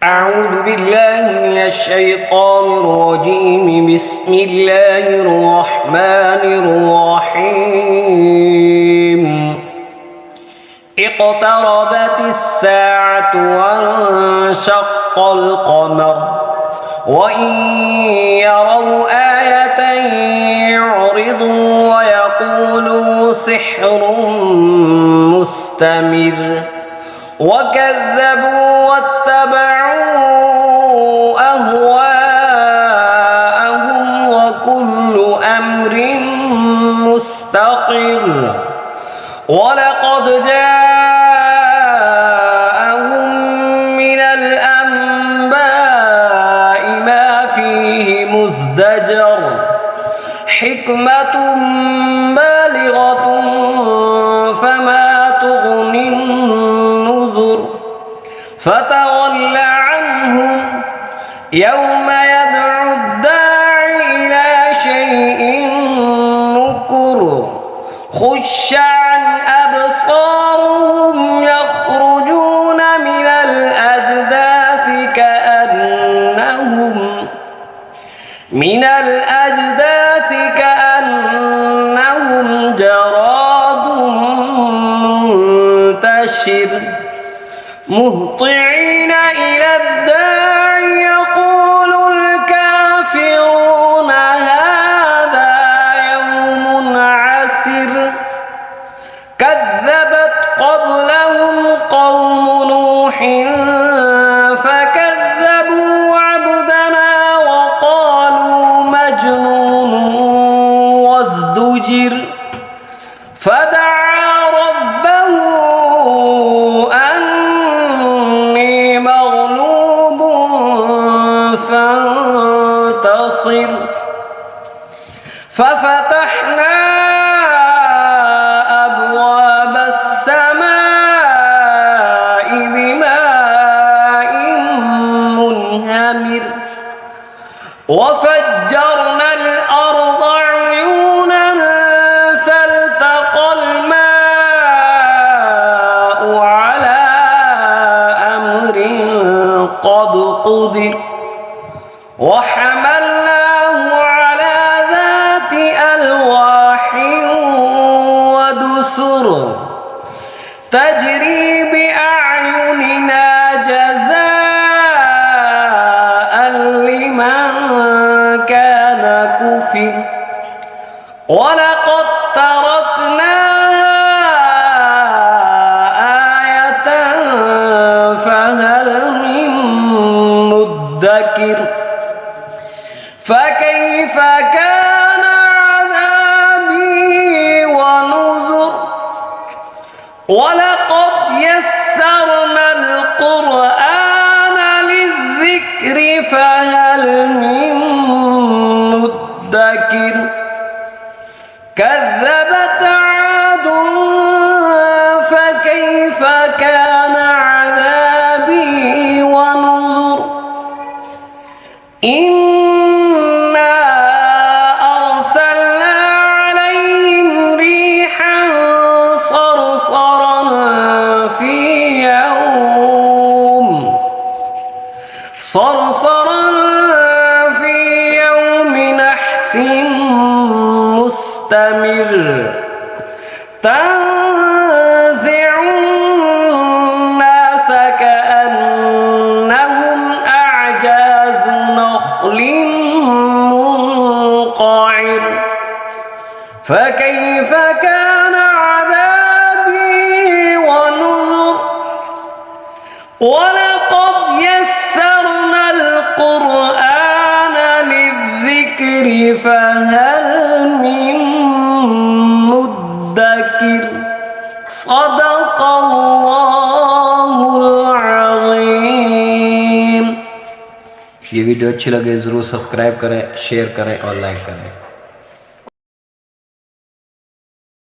أعوذ بالله من الشيطان الرجيم. بسم الله الرحمن الرحيم. اقتربت الساعة وانشق القمر وإن يروا آية يعرضوا ويقولوا سحر مستمر وكذبوا واتبعوا أهواءهم وكل أمر مستقر. ولقد جاءهم من الأنباء ما فيه مزدجر حكمة بالغة فما تغني النذر. فتول عنهم يوم يدعو الداعي إلى شيء نكر. خش عن أبصارهم يخرجون من الأجداث كأنهم جراد منتشر مهطعين إلى الداع يقول الكافرون هذا يوم عسر. كذبت قبلهم قوم نوح فكذبوا عبدنا وقالوا مجنون وازدجر. فدعا ربه أني مغلوب فانتصر. ففتحنا أبواب السماء بماء منهمر وفجرنا الأرض عيونا فالتقى الماء على أمر قد قدر. وحملناه على ذات ألواح ودسر تجري بأعيننا جزاء لمن كان كفر. ولقد تركناها آية فهل من مدكر. فكيف كان عذابي ونذر. ولقد يسرنا القرآن للذكر فهل من مدكر. كذبت عاد فكيف كان عذابي ونذر. إنا أرسلنا عليهم ريحا صرصرا في يوم نحس مستمر. تنزع الناس كأنهم أعجاز نخل منقعر. فكيف كان عذابي ونذر. ولقد يسرنا القرآن للذكر فهل من مدكر. صدق الله العظيم. ये वीडियो अच्छी लगे ज़रूर सब्सक्राइब करें, शेयर करें और लाइक करें।